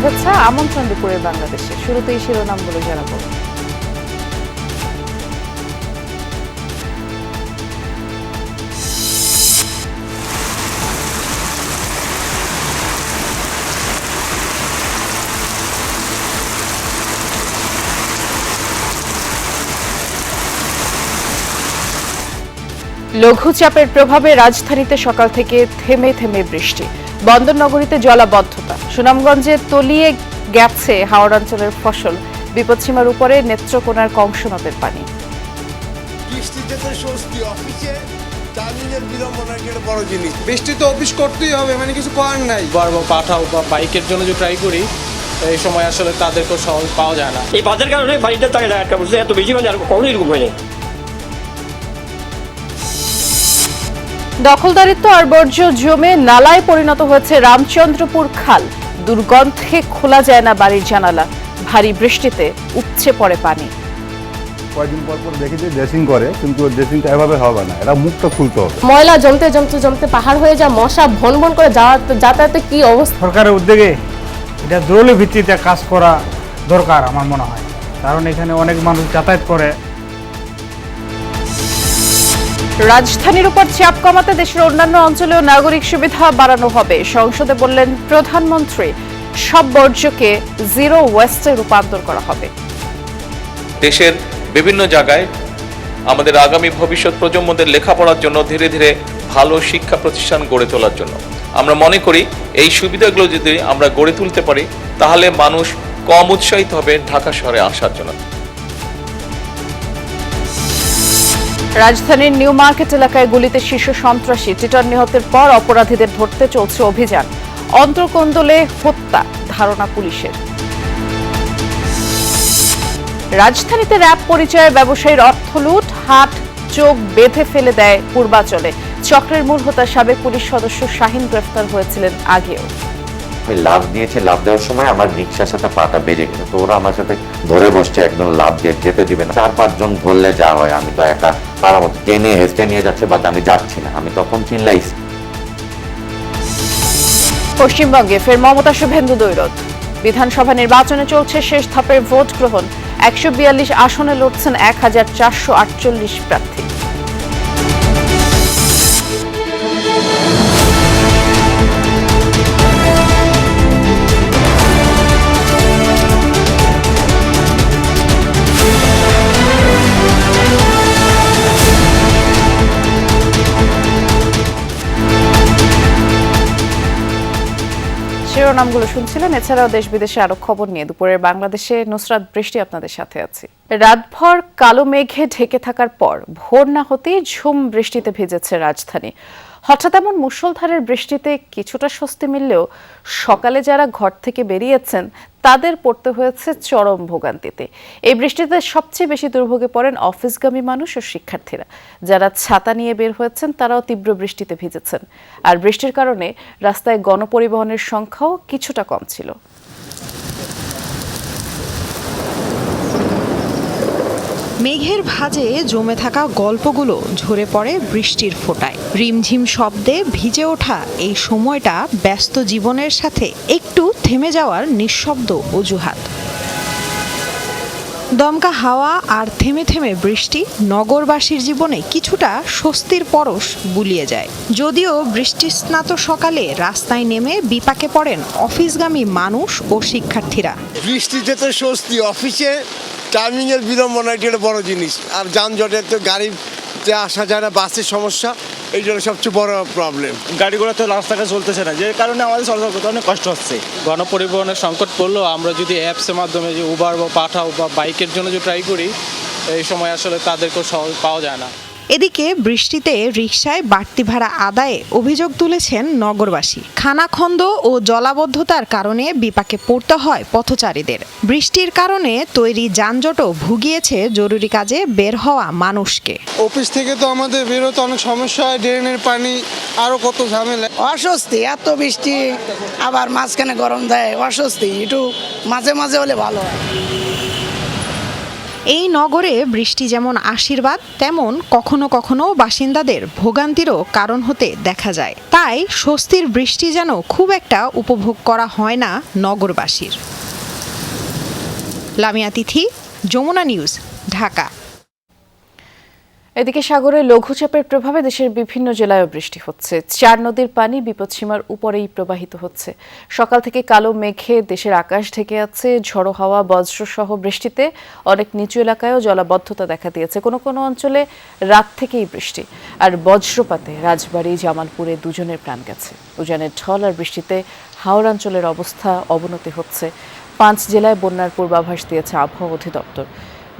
শুভেচ্ছা, আমন্ত্রণ দুপুরের বাংলাদেশে। শুরুতেই শিরোনামগুলো জানাবো। লঘুচাপের প্রভাবে রাজধানীতে সকাল থেকে থেমে থেমে বৃষ্টি, বন্দরনগরীতে জলাবদ্ধতা, সুনামগঞ্জে তলিয়ে গেছে হাওড় অঞ্চলের ফসল, বিপদসীমার উপরে নেত্রকোনার কংস নদের পানি। বৃষ্টিতে তো স্বস্তি, অফিসে টার্মিনাল বিড়ম্বনা একটা বড় জিনিস। বৃষ্টি তো অফিস করতেই হবে, মানে কিছু করার নাই। বারবার পাঠাও বা বাইকের জন্য যে ট্রাই করি, এই সময় আসলে তাদেরকেও সহজ পাওয়া যায় না। এই বাজার কারণে বাড়িটা তাকে একটা বলছে এত বেশি মানে আর কখনো এরকম হয়নি। দখলদারিত্ব আর বর্জ্য জমে নালায় পরিণত হয়েছে রামচন্দ্রপুর খাল, দুর্গন্ধে খোলা যায় না বাড়ির জানালা, ভারী বৃষ্টিতে উপচে পড়ে পানি। কয়েকদিন পর পর দেখি যে ড্রেসিং করে, কিন্তু ড্রেসিংটা এভাবে হবে না, এটা মুখটা খুলতে হবে। ময়লা জমতে জমতে জমতে পাহাড় হয়ে যায়, মশা ভন ভন করে যাতায়াতে কি অবস্থা। সরকারের উদ্যোগে এটা জরুরি ভিত্তিতে কাজ করা দরকার আমার মনে হয়, কারণ এখানে অনেক মানুষ যাতায়াত করে। রাজধানীর উপর চাপ কমাতে দেশের অন্যান্য অঞ্চলেও নাগরিক সুবিধা বাড়ানো হবে, সংসদে বললেন প্রধানমন্ত্রী। সব বর্জ্যকে জিরো ওয়েস্টে রূপান্তর করা হবে। দেশের বিভিন্ন জায়গায় আমাদের আগামী ভবিষ্যৎ প্রজন্মদের লেখাপড়ার জন্য ধীরে ধীরে ভালো শিক্ষা প্রতিষ্ঠান গড়ে তোলার জন্য আমরা মনে করি এই সুবিধাগুলো যদি আমরা গড়ে তুলতে পারি, তাহলে মানুষ কম উৎসাহিত হবে ঢাকা শহরে আসার জন্য। রাজধানীর নিউ মার্কেট এলাকায় গুলিতে শীর্ষ সন্ত্রাসী, টিটন নিহতের পর অপরাধীদের ধরতে চলছে অভিযান। অন্তর্কোন্দলে হত্যা ধারণা পুলিশের। রাজধানীতে র‍্যাব পরিচয়ে ব্যবসায়ীর অর্থ লুট, হাত চোখ বেঁধে ফেলে দেয় পূর্বাচলে। চক্রের মূল হোতা সাবেক পুলিশ সদস্য শাহিন গ্রেফতার হয়েছিলেন আগেও। লাভ দিয়েছে, লাভ দেওয়ার সময় আমার রিক্সার সাথে পাটা বেজে গেছে, তো ওরা আমার সাথে ধরে বসছে, একদম লাভ দিয়ে যেতে দিবে না। 4-5 জন ধরলে যা হয়, আমি তো একা তার মতো টেনে হেসে নিয়ে যাচ্ছে, বাট আমি যাচ্ছি না। আমি তখন চিল্লাইছি। পশ্চিমবঙ্গে ফের মমতা শুভেন্দু দ্বৈরথ। বিধানসভা নির্বাচনে চলছে শেষ ধাপের ভোট গ্রহণ। 142 আসনে লড়ছেন 1448 প্রার্থী। শিরোনামগুলো শুনছিলেন। এছাড়াও দেশ বিদেশে আরো খবর নিয়ে দুপুরের বাংলাদেশে নুসরাত বৃষ্টি আপনাদের সাথে আছি। রাতভর কালো মেঘে ঢেকে থাকার পর ভোর না হতেই ঝুম বৃষ্টিতে ভিজেছে রাজধানী। হঠাৎ এমন মুষলধারের বৃষ্টিতে কিছুটা স্বস্তি মিললেও সকালে যারা ঘর থেকে বেরিয়েছেন তাদের পড়তে হয়েছে চরম ভোগান্তিতে। এই বৃষ্টিতে সবচেয়ে বেশি দুর্ভোগে পড়েন অফিসগামী মানুষ ও শিক্ষার্থীরা। যারা ছাতা নিয়ে বের হয়েছেন তারাও তীব্র বৃষ্টিতে ভিজেছেন। আর বৃষ্টির কারণে রাস্তায় গণপরিবহনের সংখ্যাও কিছুটা কম ছিল। মেঘের ভাঁজে জমে থাকা গল্পগুলো ঝরে পড়ে বৃষ্টির ফোঁটায়। রিমঝিম শব্দে ভিজে ওঠা এই সময়টা ব্যস্ত জীবনের সাথে একটু থেমে যাওয়ার নিঃশব্দ অজুহাত। দমকা হাওয়া আর থেমে থেমে বৃষ্টি নগরবাসীর জীবনে কিছুটা স্বস্তির পরশ বুলিয়ে যায়। যদিও বৃষ্টিস্নাত সকালে রাস্তায় নেমে বিপাকে পড়েন অফিসগামী মানুষ ও শিক্ষার্থীরা। বৃষ্টিতে তো স্বস্তি, অফিসে টার্মিনাল বিড়ম্বনা একটা বড় জিনিস। আর যানজটের তো গাড়িতে আসা যায় না, বাসের সমস্যা, এই জন্য সবচেয়ে বড় প্রবলেম। গাড়িগুলো তো রাস্তাঘাট চলতেছে না, যে কারণে আমাদের চলাচল করতে অনেক কষ্ট হচ্ছে। গণপরিবহনের সংকট পড়লেও আমরা যদি অ্যাপসের মাধ্যমে যে উবার বা পাঠাও বা বাইকের জন্য যে ট্রাই করি, এই সময় আসলে তাদেরকেও সহজ পাওয়া যায় না। এদিকে বৃষ্টিতে রিকশায় বাড়তি ভাড়া আদায়ে অভিযোগ তুলেছেন নগরবাসী। খানাখন্দ ও জলাবদ্ধতার কারণে বিপাকে পড়তে হয় পথচারীদের। বৃষ্টির কারণে তৈরি যানজটও ভুগিয়েছে জরুরি কাজে বের হওয়া মানুষকে। অফিস থেকে তো আমাদের বেরোতে অনেক সমস্যা হয়, ড্রেনের পানি, আরো কত ঝামেলা। অস্বস্তি, এত বৃষ্টি আবার মাঝখানে গরম দেয়, অস্বস্তি। একটু মাঝে মাঝে হলে ভালো হয়। এই নগরে বৃষ্টি যেমন আশীর্বাদ, তেমন কখনো কখনো বাসিন্দাদের ভোগান্তিরও কারণ হতে দেখা যায়। তাই স্বস্তির বৃষ্টি যেন খুব একটা উপভোগ করা হয় না নগরবাসীর। লামিয়া তিথি, যমুনা নিউজ, ঢাকা। এদিকে সাগরে লঘুচাপের প্রভাবে দেশের বিভিন্ন জেলায়ও বৃষ্টি হচ্ছে। 4 নদীর পানি বিপদসীমার উপরেই প্রবাহিত হচ্ছে। সকাল থেকে কালো মেঘে দেশের আকাশ ঢেকে আছে। ঝড়ো হাওয়া, বজ্রসহ বৃষ্টিতে অনেক নিচু এলাকায়ও জলাবদ্ধতা দেখা দিয়েছে। কোনো কোনো অঞ্চলে রাত থেকেই বৃষ্টি আর বজ্রপাতে রাজবাড়ী, জামালপুরে 2 জনের প্রাণ গেছে। উজানের ঢল আর বৃষ্টিতে হাওড় অঞ্চলের অবস্থা অবনতি হচ্ছে। 5 জেলায় বন্যার পূর্বাভাস দিয়েছে আবহাওয়া অধিদপ্তর।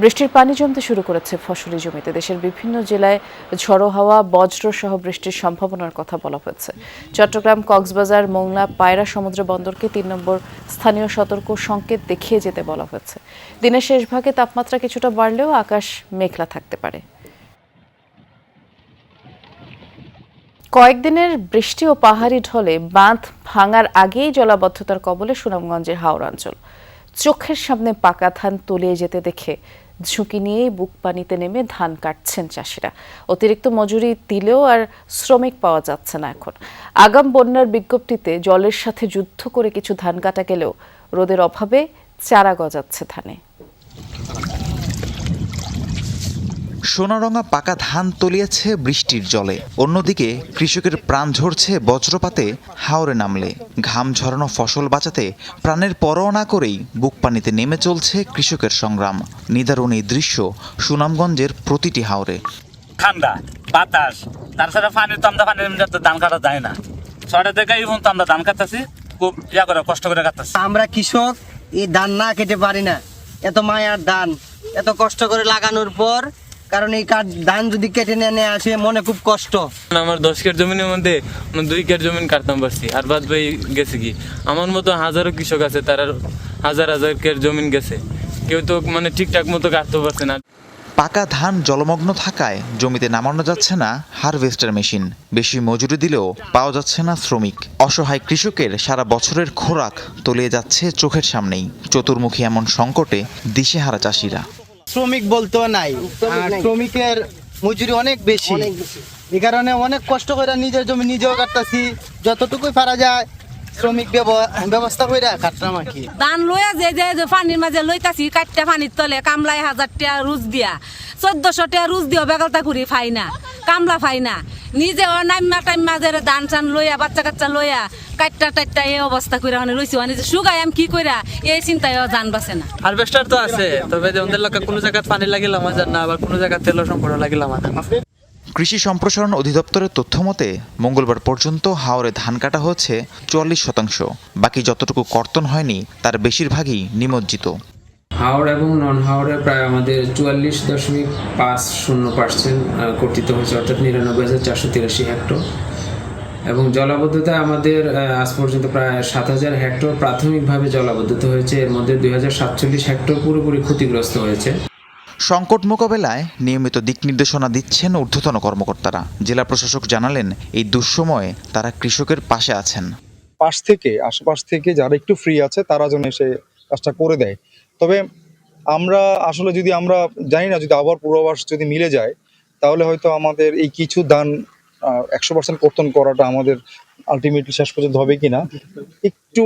বৃষ্টির পানি জমতে শুরু করেছে ফসলি জমিতে। দেশের বিভিন্ন জেলায় ঝড়ো হাওয়া, বজ্র সহ বৃষ্টির সম্ভাবনার কথা বলা হয়েছে। চট্টগ্রাম, কক্সবাজার, মোংলা, পায়রা সমুদ্র বন্দরকে 3 নম্বর স্থানীয় সতর্ক সংকেত দেখিয়ে যেতে বলা হয়েছে। দিনের শেষ ভাগে তাপমাত্রা কিছুটা বাড়লেও আকাশ মেঘলা থাকতে পারে। কয়েকদিনের বৃষ্টি ও পাহাড়ি ঢলে বাঁধ ভাঙার আগেই জলাবদ্ধতার কবলে সুনামগঞ্জের হাওড় অঞ্চল। চোখের সামনে পাকা ধান তলিয়ে যেতে দেখে ঝুঁকি নিয়েই বুক পানিতে নেমে ধান কাটছেন চাষিরা। অতিরিক্ত মজুরি দিলেও আর শ্রমিক পাওয়া যাচ্ছে না এখন। আগাম বন্যার বিজ্ঞপ্তিতে জলের সাথে যুদ্ধ করে কিছু ধান কাটা গেলেও রোদের অভাবে চারা গজাচ্ছে ধানে। সোনারঙা পাকা ধান তলিয়েছে বৃষ্টির জলে। অন্যদিকে কৃষকের প্রাণ ঝরছে বজ্রপাতে হাওরে নামলে। ঘাম ঝরানো ফসল বাঁচাতে প্রাণের পরোয়া না করেই বুক পানিতে নেমে চলছে কৃষকের সংগ্রাম। নিদারুণ এই দৃশ্য সুনামগঞ্জের প্রতিটি হাওরে। ঠান্ডা বাতাস, তাছাড়া পানি তো আমরা পানির ধান কাটা যায় না। 6টা থেকে এই পর্যন্ত আমরা ধান কাটতেছি, খুব করে কষ্ট করে কাটতেছি। আমরা কৃষক, এই ধান না কেটে পারি না। এত মায়ার ধান, এত কষ্ট করে লাগানোর পর, কারণ এই ধান যদি কেটে নিয়ে আসে মনে খুব কষ্ট। আমার 10 কের জমিনের মধ্যে 2 কের জমিন কাটতাম পারছি, আর বাদ বাই গেছে কি। আমার মতো হাজারো কৃষক আছে, তারা হাজার হাজার কের জমিন গেছে, কেউ তো ঠিকঠাক মতো কাটতে পারছে না। পাকা ধান জলমগ্ন থাকায় জমিতে নামানো যাচ্ছে না হারভেস্টার মেশিন। বেশি মজুরি দিলেও পাওয়া যাচ্ছে না শ্রমিক। অসহায় কৃষকের সারা বছরের খোরাক তলিয়ে যাচ্ছে চোখের সামনেই। চতুর্মুখী এমন সংকটে দিশেহারা চাষিরা। শ্রমিক বলতেও নাই, শ্রমিকের মজুরি অনেক বেশি। এই কারণে অনেক কষ্ট করে নিজের জমি নিজেও কাটতেছি, যতটুকুই পারা যায় শ্রমিক ব্যবস্থা করে কাটলাম আর কি। ধান লইয়া যে পানির মাঝে লইতাছি, কাটটা পানির তলে কামলায় 1000 টাকা রুজ দিয়া, 1400 টাকা রুজ দিও বেগলতা করি ফাই না, কামলা ফাই না। নিজে নাইমা টাইমা যে ধান চান লইয়া, বাচ্চা কাচ্চা লইয়া কাটটা টাটটা এই অবস্থা করে রইছি। নিজে সুগাই আমি কি কইরা এই চিন্তায় জান বাসে না। হারভেস্টার তো আছে, তবে আমাদের এলাকা কোনো জায়গায় পানি লাগিলাম না, আবার কোনো জায়গায় তেল সম্পর্ক লাগিলাম না। কৃষি সম্প্রসারণ অধিদপ্তরের তথ্য মতে মঙ্গলবার পর্যন্ত হাওরে ধান কাটা হচ্ছে 44%। বাকি যতটুকু কর্তন হয়নি তার বেশিরভাগই নিমজ্জিত। হাওড় এবং নন হাওড়ে প্রায় আমাদের 44.50% কর্তৃত হয়েছে, অর্থাৎ 99,483 হেক্টর। এবং জলাবদ্ধতা আমাদের আজ পর্যন্ত প্রায় 7,000 হেক্টর প্রাথমিকভাবে জলাবদ্ধতা হয়েছে। এর মধ্যে 2,047 হেক্টর পুরোপুরি ক্ষতিগ্রস্ত হয়েছে। সংকট মোকাবেলায় নিয়মিত দিক নির্দেশনা দিচ্ছেন ঊর্ধ্বতন কর্মকর্তারা। জেলা প্রশাসক জানালেন, এই দুঃসময়ে তারা কৃষকের পাশে আছেন। আশেপাশ থেকে যারা একটু ফ্রি আছে তারা যেন এসে কাজটা করে দেয়। তবে আমরা আসলে আমরা জানি না, যদি আবার পূর্বাভাস যদি মিলে যায় তাহলে হয়তো আমাদের এই কিছু ধান 100% কর্তন করাটা আমাদের আলটিমেটলি শেষ পর্যন্ত হবে কিনা একটু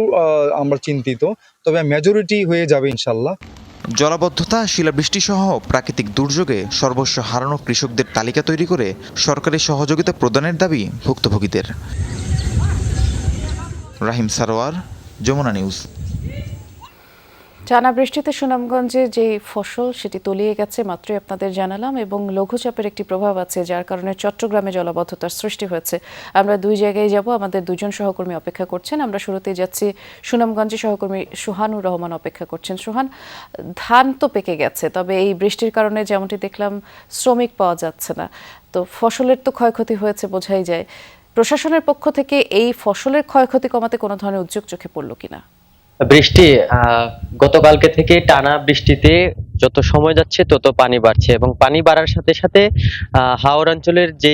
আমরা চিন্তিত। তবে মেজরিটি হয়ে যাবে ইনশাল্লাহ। জলাবদ্ধতা, শিলাবৃষ্টি সহ প্রাকৃতিক দুর্যোগে সর্বস্ব হারানো কৃষকদের তালিকা তৈরি করে সরকারি সহযোগিতা প্রদানের দাবি ভুক্তভোগীদের। রাহিম সারোয়ার, যমুনা নিউজ। টানা বৃষ্টিতে সুনামগঞ্জে যে ফসল সেটি তলিয়ে গেছে মাত্রই আপনাদের জানালাম, এবং লঘুচাপের একটি প্রভাব আছে যার কারণে চট্টগ্রামে জলাবদ্ধতার সৃষ্টি হয়েছে। আমরা 2 জায়গায় যাব, আমাদের 2 জন সহকর্মী অপেক্ষা করছেন। আমরা শুরুতেই যাচ্ছি সুনামগঞ্জে, সহকর্মী সোহানুর রহমান অপেক্ষা করছেন। সোহান, ধান তো পেকে গেছে, তবে এই বৃষ্টির কারণে যেমনটি দেখলাম শ্রমিক পাওয়া যাচ্ছে না, তো ফসলের তো ক্ষয়ক্ষতি হয়েছে বোঝাই যায়। প্রশাসনের পক্ষ থেকে এই ফসলের ক্ষয়ক্ষতি কমাতে কোনো ধরনের উদ্যোগ চোখে পড়লো কিনা? বৃষ্টি গতকালকে থেকে টানা বৃষ্টিতে যত সময় যাচ্ছে তত পানি বাড়ছে, এবং পানি বাড়ার সাথে সাথে হাওর অঞ্চলের যে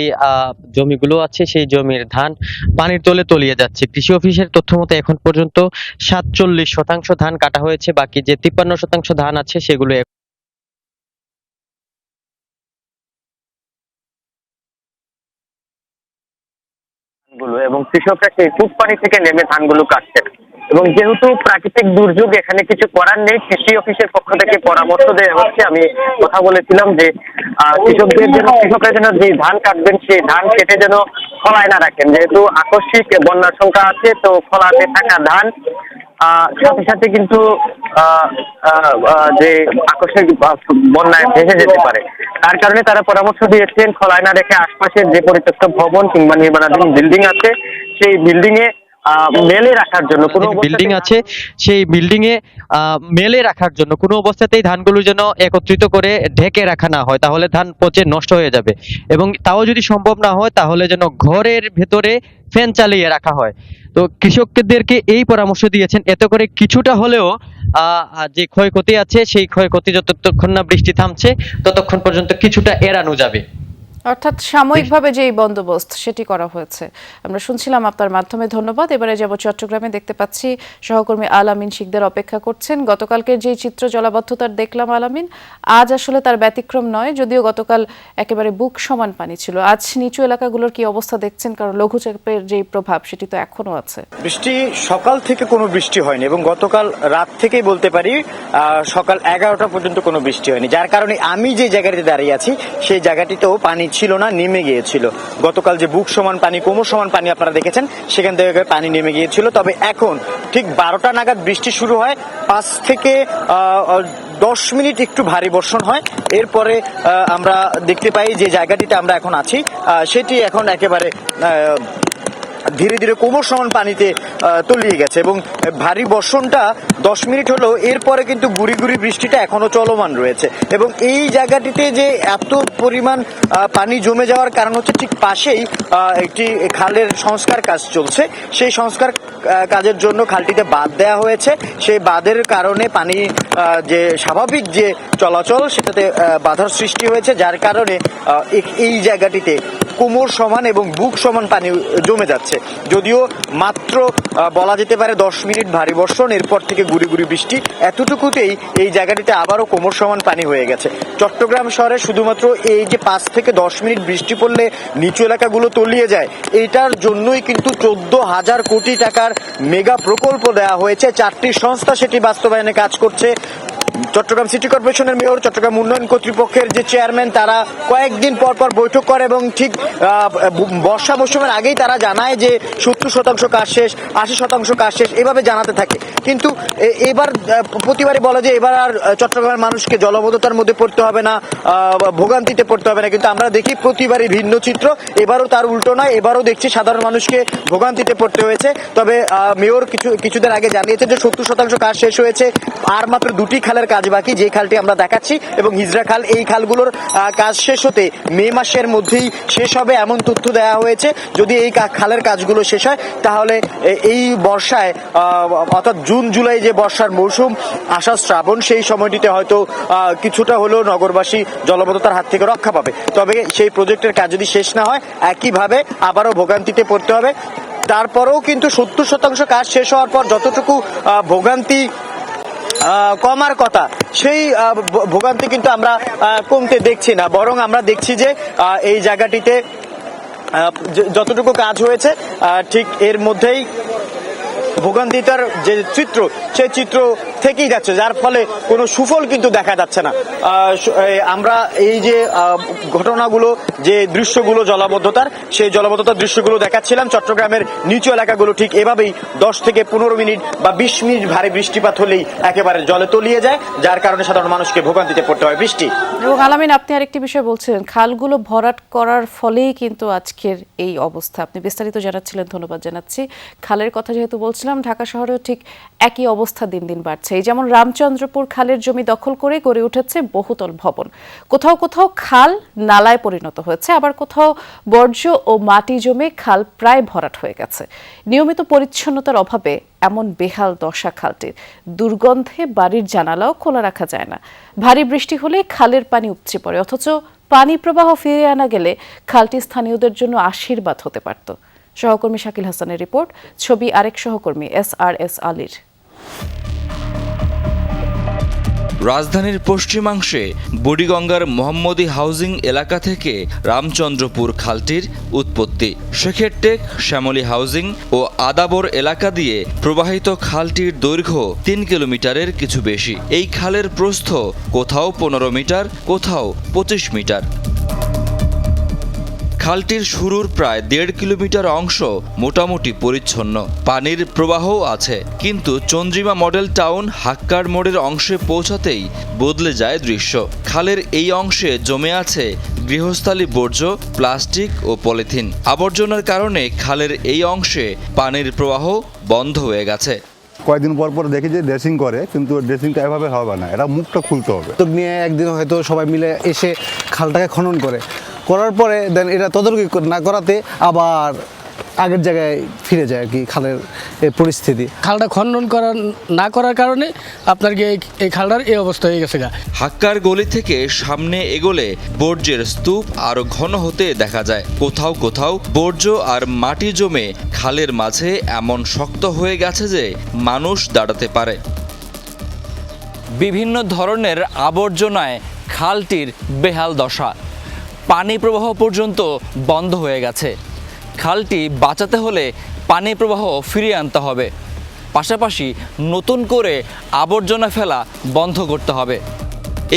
জমিগুলো আছে সেই জমির ধান পানির তলে তলিয়ে যাচ্ছে। কৃষি অফিসের তথ্য মতে এখন পর্যন্ত 47% ধান কাটা হয়েছে, বাকি যে 53% ধান আছে সেগুলো এবং কৃষকরা সেই কূপ পানি থেকে নেমে ধানগুলো কাটছেন। এবং যেহেতু প্রাকৃতিক দুর্যোগ, এখানে কিছু করার নেই। কৃষি অফিসের পক্ষ থেকে পরামর্শ দেওয়া হচ্ছে। আমি কথা বলেছিলাম যে কৃষকরা যেন যে ধান কাটবেন সেই ধান কেটে যেন খলায় না রাখেন, যেহেতু আকস্মিক বন্যার সংখ্যা আছে, তো খলাতে থাকা ধান সাথে সাথে কিন্তু যে আকস্মিক বন্যায় ভেসে যেতে পারে। তার কারণে তারা পরামর্শ দিয়েছেন খলায় না রেখে আশপাশের যে পরিত্যক্ত ভবন কিংবা নির্মাণাধীন বিল্ডিং আছে সেই বিল্ডিং এ মেলে রাখার জন্য মেলে রাখার জন্য কোনো অবস্থাতেই ধানগুলো যেন একত্রিত করে ঢেকে রাখা না হয়, তাহলে ধান পচে নষ্ট হয়ে যাবে। এবং তাও যদি সম্ভব না হয় তাহলে যেন ঘরের ভেতরে ফ্যান চালিয়ে রাখা হয়। তো কৃষকদেরকে এই পরামর্শ দিয়েছেন, এতে করে কিছুটা হলেও যে ক্ষয়ক্ষতি আছে সেই ক্ষয়ক্ষতি যতক্ষণ না বৃষ্টি থামছে ততক্ষণ পর্যন্ত কিছুটা এড়ানো যাবে। অর্থাৎ সাময়িকভাবে যে বন্দোবস্ত সেটি করা হয়েছে আমরা শুনছিলাম আপনার মাধ্যমে। ধন্যবাদ। এবারে যাব চট্টগ্রামে। দেখতে পাচ্ছি সহকর্মী আলামিন শিকদার অপেক্ষা করছেন। গতকালকে যে চিত্র জলাবদ্ধতার দেখলাম আলামিন, আজ আসলে তার ব্যতিক্রম নয়, যদিও গতকাল একেবারে বুক সমান পানি ছিল। আজ নিচু এলাকাগুলোর কি অবস্থা দেখছেন? কারণ লঘুচাপের যে প্রভাব সেটি তো এখনো আছে। বৃষ্টি সকাল থেকে কোনো বৃষ্টি হয়নি এবং গতকাল রাত থেকেই বলতে পারি সকাল 11টা পর্যন্ত কোনো বৃষ্টি হয়নি, যার কারণে আমি যে জায়গাটিতে দাঁড়িয়ে আছি সেই জায়গাটিতেও পানি ছিল না, নেমে গিয়েছিল। গতকাল যে বুক সমান পানি, কোমর সমান পানি আপনারা দেখেছেন, সেখান থেকে পানি নেমে গিয়েছিল। তবে এখন ঠিক 12টা নাগাদ বৃষ্টি শুরু হয়, 5 থেকে 10 মিনিট একটু ভারী বর্ষণ হয়। এরপরে আমরা দেখতে পাই যে জায়গাটিতে আমরা এখন আছি সেটি এখন একেবারে ধীরে ধীরে কোমর সমান পানিতে তলিয়ে গেছে এবং ভারী বর্ষণটা 10 মিনিট হলো, এরপরে কিন্তু গুড়ি গুড়ি বৃষ্টিটা এখনো চলমান রয়েছে। এবং এই জায়গাটিতে যে এত পরিমাণ পানি জমে যাওয়ার কারণ হচ্ছে ঠিক পাশেই একটি খালের সংস্কার কাজ চলছে। সেই সংস্কার কাজের জন্য খালটিতে বাঁধ দেওয়া হয়েছে। সেই বাঁধের কারণে পানি যে স্বাভাবিক যে চলাচল সেটাতে বাধার সৃষ্টি হয়েছে, যার কারণে এই জায়গাটিতে কোমর সমান এবং বুক সমান পানি জমে যাচ্ছে। যদিও মাত্র বলা যেতে পারে 10 মিনিট ভারী বর্ষণ, এরপর থেকে গুড়ি গুড়ি বৃষ্টি, এতটুকুতেই এই জায়গাটিতে আবারও কোমর সমান পানি হয়ে গেছে। চট্টগ্রাম শহরে শুধুমাত্র এই যে 5 থেকে 10 মিনিট বৃষ্টি পড়লে নিচু এলাকাগুলো তলিয়ে যায়, এইটার জন্যই কিন্তু 14,000 কোটি টাকার মেগা প্রকল্প দেওয়া হয়েছে। 4টি সংস্থা সেটি বাস্তবায়নে কাজ করছে। চট্টগ্রাম সিটি কর্পোরেশনের মেয়র, চট্টগ্রাম উন্নয়ন কর্তৃপক্ষের যে চেয়ারম্যান, তারা কয়েকদিন পর পর বৈঠক করে এবং ঠিক বর্ষা মৌসুমের আগেই তারা জানায় যে 70% কাজ শেষ, 80% কাজ শেষ, এভাবে জানাতে থাকে। কিন্তু এবার প্রতিবারই বলে যে এবার আর চট্টগ্রামের মানুষকে জলাবদ্ধতার মধ্যে পড়তে হবে না, ভোগান্তিতে পড়তে হবে না। কিন্তু আমরা দেখি প্রতিবারই ভিন্ন চিত্র। এবারও তার উল্টো নয়, এবারও দেখছি সাধারণ মানুষকে ভোগান্তিতে পড়তে হয়েছে। তবে মেয়র কিছুদিন আগে জানিয়েছে যে 70% কাজ শেষ হয়েছে, আর মাত্র 2টি খালের কাজ বাকি, যে খালটি আমরা দেখাচ্ছি এবং হিজরা খাল। এই খালগুলোর কাজ শেষ হতে মে মাসের মধ্যেই শেষ হবে এমন তথ্য দেওয়া হয়েছে। যদি এই খালের কাজগুলো শেষ হয় তাহলে এই বর্ষায় অর্থাৎ জুন জুলাই যে বর্ষার মৌসুম, আষাঢ় শ্রাবণ, সেই সময়টিতে হয়তো কিছুটা হলেও নগরবাসী জলাবদ্ধতার হাত থেকে রক্ষা পাবে। তবে সেই প্রজেক্টের কাজ যদি শেষ না হয় একইভাবে আবারও ভোগান্তিতে পড়তে হবে। তারপরেও কিন্তু 70% কাজ শেষ হওয়ার পর যতটুকু ভোগান্তি কমার কথা, সেই ভোগান্তি কিন্তু আমরা কমতে দেখছি না, বরং আমরা দেখছি যে এই জায়গাটিতে যতটুকু কাজ হয়েছে ঠিক এর মধ্যেই ভোগান্তিতার যে চিত্র, সেই চিত্র থেকেই যাচ্ছে, যার ফলে কোনো সুফল কিন্তু দেখা যাচ্ছে না। আমরা এই যে ঘটনাগুলো, যে দৃশ্যগুলো জলাবদ্ধতার, সেই জলাবদ্ধতার দৃশ্যগুলো দেখাচ্ছিলাম। চট্টগ্রামের নিচু এলাকাগুলো ঠিক এভাবেই 10 থেকে 15 মিনিট বা 20 মিনিট ভারী বৃষ্টিপাত হলেই একেবারে জলে তলিয়ে যায়, যার কারণে সাধারণ মানুষকে ভোগান্তিতে পড়তে হয়। বৃষ্টি এবং আলামিন, আপনি আরেকটি বিষয় বলছিলেন, খালগুলো ভরাট করার ফলেই কিন্তু আজকের এই অবস্থা। আপনি বিস্তারিত জানাচ্ছিলেন, ধন্যবাদ জানাচ্ছি। খালের কথা যেহেতু বলছিলাম, ঢাকা শহরেও ঠিক একই অবস্থা দিন দিন বাড়ছে। এই যেমন রামচন্দ্রপুর খালের জমি দখল করে গড়ে উঠেছে বহুতল ভবন। কোথাও কোথাও খাল নালায় পরিণত হয়েছে, আবার কোথাও বর্জ্য ও মাটি জমে খাল প্রায় ভরাট হয়ে গেছে। নিয়মিত পরিচ্ছন্নতার অভাবে এমন বেহাল দশা খালটির। দুর্গন্ধে বাড়ির জানালাও খোলা রাখা যায় না। ভারী বৃষ্টি হলে খালের পানি উপচে পড়ে, অথচ পানি প্রবাহ ফিরিয়ে আনা গেলে খালটি স্থানীয়দের জন্য আশীর্বাদ হতে পারত। সহকর্মী শাকিল হাসানের রিপোর্ট, ছবি আরেক সহকর্মী SRS আলীর। রাজধানীর পশ্চিমাংশে বুড়িগঙ্গার মোহাম্মদী হাউজিং এলাকা থেকে রামচন্দ্রপুর খালটির উৎপত্তি। শেখের টেক, শ্যামলী হাউজিং ও আদাবর এলাকা দিয়ে প্রবাহিত খালটির দৈর্ঘ্য 3 কিলোমিটারের কিছু বেশি। এই খালের প্রস্থ কোথাও 15 মিটার, কোথাও 25 মিটার। খালটির শুরুর প্রায় 1.5 কিলোমিটার অংশ মোটামুটি পরিচ্ছন্ন, পানির প্রবাহও আছে, কিন্তু চন্দ্রিমা মডেল টাউন হাক্কার মোড়ের অংশে পৌঁছাতেই বদলে যায় দৃশ্য। খালের এই অংশে জমে আছে গৃহস্থালী বর্জ্য, প্লাস্টিক ও পলিথিন। আবর্জনার কারণে খালের এই অংশে পানির প্রবাহ বন্ধ হয়ে গেছে। কয়েকদিন পর পর দেখি যে ড্রেসিং করে, কিন্তু ড্রেসিংটা এভাবে হবে না, এটা মুখটা খুলতে হবে। তো নিয়ে একদিন হয়তো সবাই মিলে এসে খালটাকে খনন করার পরে দেন এটা তদারকি না করাতে আবার আগের জায়গায় ফিরে যায় আর কি খালের পরিস্থিতি। খালটা খনন না করার কারণে আপনার এই খালটার এই অবস্থা হয়ে গেছে। হাক্কার গলি থেকে সামনে এগোলে বর্জ্যের স্তূপ আরো ঘন হতে দেখা যায়। কোথাও কোথাও বর্জ্য আর মাটি জমে খালের মাঝে এমন শক্ত হয়ে গেছে যে মানুষ দাঁড়াতে পারে। বিভিন্ন ধরনের আবর্জনায় খালটির বেহাল দশা, পানি প্রবাহ পর্যন্ত বন্ধ হয়ে গেছে। খালটি বাঁচাতে হলে পানি প্রবাহ ফিরিয়ে আনতে হবে, পাশাপাশি নতুন করে আবর্জনা ফেলা বন্ধ করতে হবে।